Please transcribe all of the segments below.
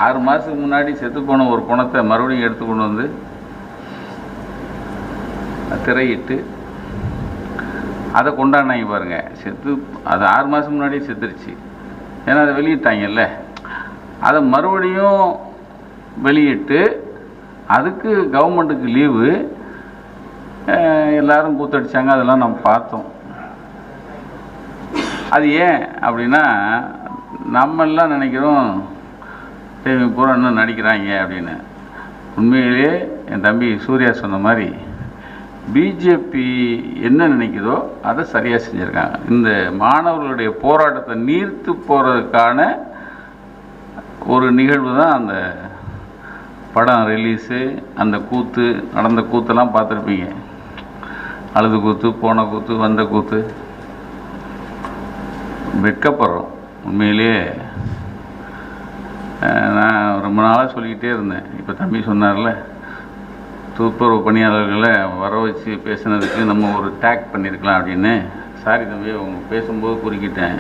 6 மாதத்துக்கு முன்னாடி செத்து போன ஒரு பணத்தை மறுபடியும் எடுத்து கொண்டு வந்து திரையிட்டு அதை கொண்டாடினாங்க பாருங்க. செத்து அது 6 மாதம் முன்னாடி செத்துருச்சு. ஏன்னா அதை வெளியிட்டாங்கல்ல, அதை மறுபடியும் வெளியிட்டு அதுக்கு கவர்மெண்ட்டுக்கு லீவு, எல்லாரும் கூத்தடிச்சாங்க. அதெல்லாம் நம்ம பார்த்தோம். அது ஏன் அப்படின்னா, நம்ம எல்லாம் நினைக்கிறோம் பூரா இன்னும் நடிக்கிறாங்க அப்படின்னு. உண்மையிலே என் தம்பி சூர்யா சொன்ன மாதிரி பிஜேபி என்ன நினைக்குதோ அதை சரியாக செஞ்சுருக்காங்க. இந்த மாணவர்களுடைய போராட்டத்தை நீர்த்து போகிறதுக்கான ஒரு நிகழ்வு தான் அந்த படம் ரிலீஸு. அந்த கூத்து, நடந்த கூத்தெல்லாம் பார்த்துருப்பீங்க. அழுது கூத்து, போன கூத்து, வந்த கூத்து. வெட்கப்படுறோம் உண்மையிலேயே. நான் ரொம்ப நாளாக சொல்லிக்கிட்டே இருந்தேன். இப்போ தம்பி சொன்னார்ல, துப்புரவு பணியாளர்களை வர வச்சு பேசுனதுக்கு நம்ம ஒரு டேக் பண்ணியிருக்கலாம் அப்படின்னு. சாரி தம்பி, அவங்க பேசும்போது குறுக்கிட்டேன்.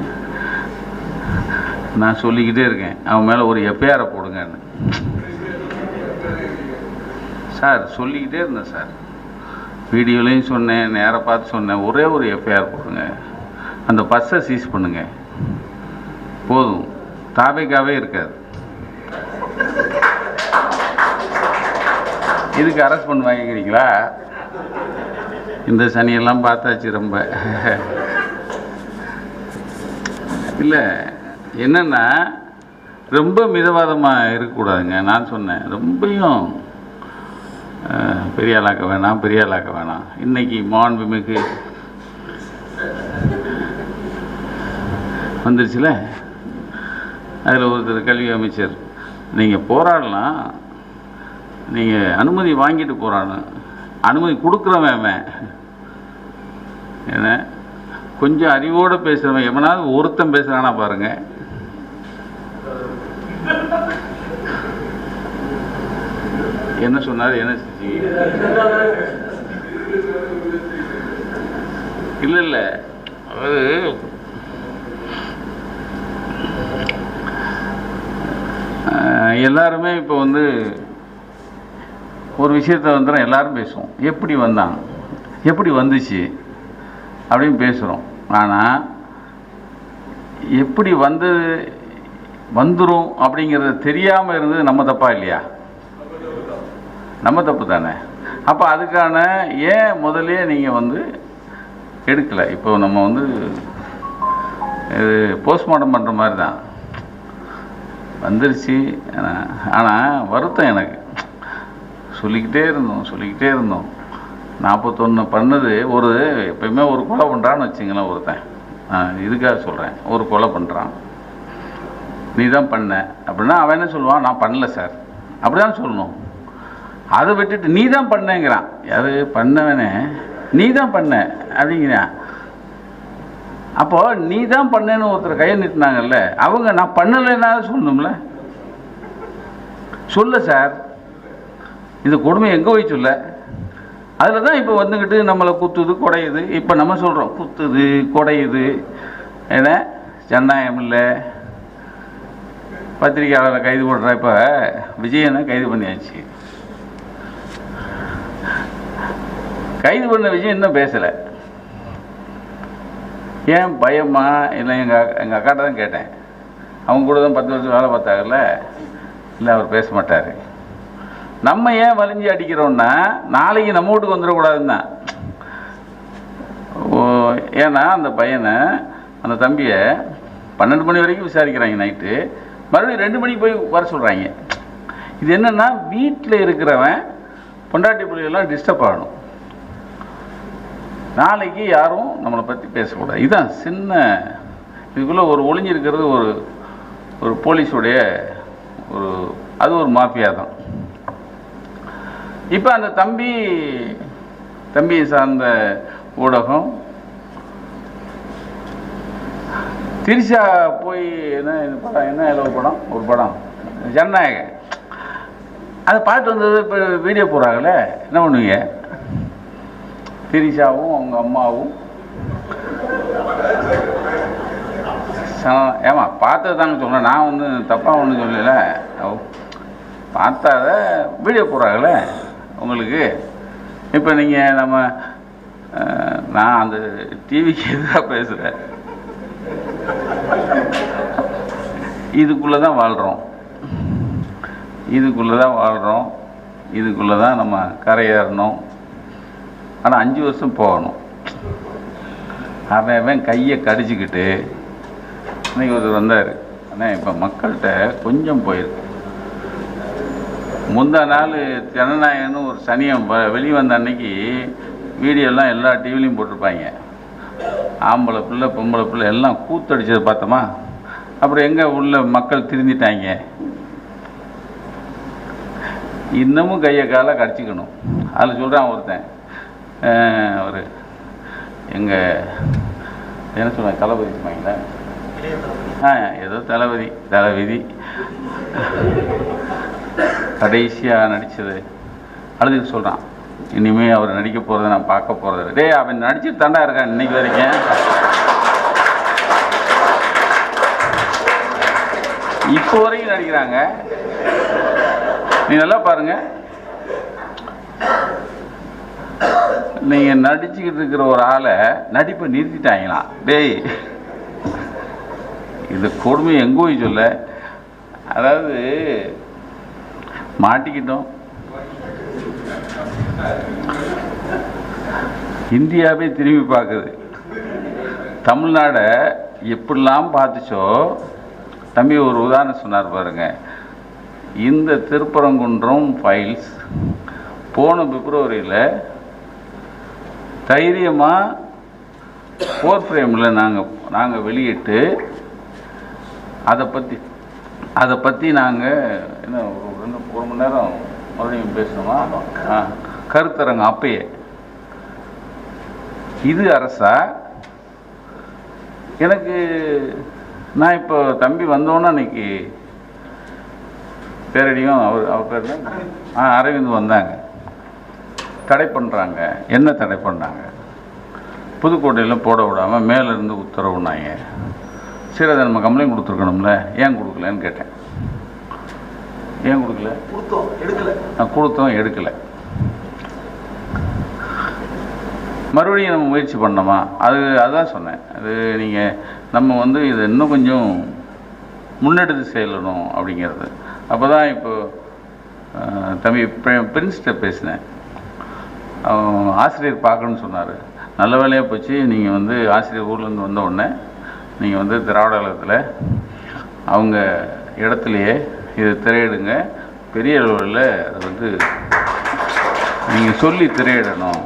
நான் சொல்லிக்கிட்டே இருக்கேன், அவன் மேலே ஒரு எஃப்ஐஆரை போடுங்கன்னு. சார் சொல்லிக்கிட்டே இருந்தேன் சார், வீடியோலையும் சொன்னேன், நேராக பார்த்து சொன்னேன். ஒரே ஒரு எஃப்ஐஆர் போடுங்க, அந்த பஸ்ஸை சீஸ் பண்ணுங்க, போதும், தாபைக்காவே இருக்காது. இதுக்கு அரெஸ்ட் பண்ண வாங்கிக்கிறீங்களா? இந்த சனியெல்லாம் பார்த்தாச்சு ரொம்ப. இல்லை என்னென்னா, ரொம்ப மிதவாதமாக இருக்கக்கூடாதுங்க. நான் சொன்னேன், ரொம்பையும் பெரிய ஆளாக்க வேணாம், பெரிய ஆளாக்க வேணாம். இன்றைக்கி மாண்புமிகு வந்துருச்சுல, அதில் ஒருத்தர் கல்வி அமைச்சர், நீங்கள் போராடலாம், நீங்கள் அனுமதி வாங்கிட்டு போகிறான்னு. அனுமதி கொடுக்குறவன் என்ன, கொஞ்சம் அறிவோடு பேசுகிறவன் எவனாவது ஒருத்தன் பேசுகிறானா பாருங்க. என்ன சொன்னார், என்ன இல்லை இல்லை, அது எல்லாருமே இப்போ வந்து ஒரு விஷயத்தை வந்துடும், எல்லாரும் பேசுவோம், எப்படி வந்தான், எப்படி வந்துச்சு அப்படின்னு பேசுகிறோம். ஆனால் எப்படி வந்துடும் அப்படிங்கிறது தெரியாமல் இருந்தது நம்ம தப்பா இல்லையா? நம்ம தப்பு தானே. அப்போ அதுக்கான ஏன் முதலே நீங்கள் வந்து எடுக்கலை? இப்போ நம்ம வந்து இது போஸ்ட்மார்ட்டம் பண்ணுற மாதிரி தான் வந்துருச்சு. ஆனால் வருத்தம் எனக்கு. சொல்லிக்கிட்டே இருந்தோம் 41 பண்ணது. ஒரு எப்பயுமே ஒரு கொலை பண்ணுறான்னு வச்சுங்களேன் ஒருத்தன், இதுக்காக சொல்கிறேன், ஒரு கொலை பண்ணுறான், நீ தான் பண்ண அப்படின்னா அவன் என்ன சொல்லுவான், நான் பண்ணல சார் அப்படி தான் சொல்லணும். அதை விட்டுட்டு நீ தான் பண்ணேங்கிறான். அது பண்ணவனே நீ தான் பண்ண அப்படிங்கிறான். அப்போ நீ தான் பண்ணேன்னு ஒருத்தர் கையை நிறுத்தினாங்கல்ல, அவங்க நான் பண்ணலைன்னா சொல்லணும்ல. சொல்ல சார், இந்த கொடுமை எங்கே போய் சொல்ல. அதில் தான் இப்போ வந்துக்கிட்டு நம்மளை குத்துது குடையுது. இப்போ நம்ம சொல்கிறோம் குத்துது குடையுது, ஏன்னா ஜனநாயகம் இல்லை. பத்திரிகையாளரை கைது பண்ணுற இப்போ விஜயனை கைது பண்ணியாச்சு. கைது பண்ண விஜய் இன்னும் பேசலை. ஏன் பயமா இல்லை? எங்கள் அக்காட்ட தான் கேட்டேன், அவங்க கூட தான் 10 வருஷம் வேலை பார்த்தாங்கல்ல. இல்லை அவர் பேச மாட்டார். நம்ம ஏன் வலிஞ்சு அடிக்கிறோன்னா, நாளைக்கு நம்ம வீட்டுக்கு வந்துடக்கூடாதுன்னு தான். ஏன்னா அந்த பையனை, அந்த தம்பியை 12 மணி வரைக்கும் விசாரிக்கிறாங்க நைட்டு, மறுபடியும் 2 மணிக்கு போய் வர சொல்கிறாங்க. இது என்னென்னா, வீட்டில் இருக்கிறவன் பொண்டாட்டி பிள்ளைகள்லாம் டிஸ்டர்ப் ஆகணும். நாளைக்கு யாரும் நம்மளை பற்றி பேசக்கூடாது. இதுதான் சின்ன இதுக்குள்ளே ஒரு ஒளிஞ்சிருக்கிறது. ஒரு போலீஸுடைய அது ஒரு மாஃபியா தான். இப்போ அந்த தம்பியை சார்ந்த ஊடகம் திரிஷா போய் என்ன படம், என்ன இலவ படம், ஒரு படம் ஜனநாயகம், அதை பார்த்து வந்தது. இப்போ வீடியோ போடுறாங்களே, என்ன பண்ணுவீங்க? திரிஷாவும் அவங்க அம்மாவும் ஏமா பார்த்தது தாங்க சொல்கிறேன். நான் வந்து தப்பாக ஒன்றும் சொல்லலை. பார்த்தாத வீடியோ போடுறாங்களே உங்களுக்கு. இப்போ நீங்கள் நம்ம நான் அந்த டிவிக்கு எதிராக பேசுகிறேன். இதுக்குள்ளே தான் வாழ்கிறோம், இதுக்குள்ளே தான் வாழ்கிறோம், இதுக்குள்ளே தான் நம்ம கரையேறணும். ஆனால் 5 வருஷம் போகணும். அவன் கையை கடிச்சிக்கிட்டு இன்னைக்கு ஒருத்தர் வந்தார். ஆனால் இப்போ மக்கள்கிட்ட கொஞ்சம் போயிருக்கு. முந்தா நாள் ஜனநாயகன்னு ஒரு சனியம் வெளியே வந்த அன்னைக்கு வீடியோலாம் எல்லா டிவிலையும் போட்டிருப்பாங்க. ஆம்பளை பிள்ளை பொம்பளை பிள்ளை எல்லாம் கூத்தடிச்சது பார்த்தோமா. அப்புறம் எங்கே உள்ள மக்கள் திருந்திட்டாங்க. இன்னமும் கையை காலை கடிச்சிக்கணும். அதில் சொல்கிறான் ஒருத்தன், அவர் எங்கள் என்ன சொல்லுவாங்க, தளபதி சொன்னாங்களா, ஏதோ தளபதி கடைசியாக நடித்தது அழுதுக்கு சொல்கிறான், இனிமேல் அவர் நடிக்க போகிறத நான் பார்க்க போகிறது. டேய், அவன் நடிச்சுட்டு தாண்டா இருக்கான் இன்னைக்கு வரைக்கும். இப்போ வரைக்கும் நடிக்கிறாங்க. நீ நல்லா பாருங்க, நீங்கள் நடிச்சுக்கிட்டு இருக்கிற ஒரு ஆளை நடிப்பை நிறுத்திட்டாங்களாம். டேய், இது கொடுமை எங்கே போய் சொல்ல. அதாவது மாட்டிக்கிட்டோம். இந்தியாவே திரும்பி பார்க்குது. தமிழ்நாடை எப்படிலாம் பார்த்துச்சோ. தம்பி ஒரு உதாரணம் சொன்னார் பாருங்க. இந்த திருப்பரங்குன்றம் ஃபைல்ஸ் போன பிப்ரவரியில் தைரியமாக 4 ஃப்ரேமில் நாங்கள் வெளியிட்டு அதை பற்றி நாங்கள் என்ன ஒரு மணி நேரம் மறுபடியும் பேசணுமா, கருத்தரங்க அப்பயே. இது அரசா? எனக்கு நான் இப்போ தம்பி வந்தோன்னா அன்னைக்கு பேரடியும் அவர் பேர் அரவிந்த் வந்தாங்க. தடை பண்ணுறாங்க. என்ன தடை பண்ணாங்க? புதுக்கோட்டையில் போட விடாமல் மேலேருந்து உத்தரவுனாங்க. சரி, அதை நம்ம கம்ப்ளைண்ட் கொடுத்துருக்கணும்ல, ஏன் கொடுக்கலன்னு கேட்டேன். ஏன் கொடுக்கல? கொடுத்தோம், எடுக்கலை. மறுபடியும் நம்ம முயற்சி பண்ணோமா? அதுதான் சொன்னேன். அது நீங்கள் நம்ம இதை இன்னும் கொஞ்சம் முன்னெடுத்து செல்லணும் அப்படிங்கிறது. அப்போ தான் இப்போ தம்பி பிரின்ஸ்கிட்ட பேசினேன். ஆசிரியர் பார்க்கணுன்னு சொன்னார். நல்ல வேலையாக போச்சு. நீங்கள் ஆசிரியர் ஊர்லேருந்து வந்த உடனே நீங்கள் திராவிட கழகத்தில் அவங்க இடத்துலையே இது திரையிடுங்க. பெரிய அளவில் அதை நீங்கள் சொல்லி திரையிடணும்.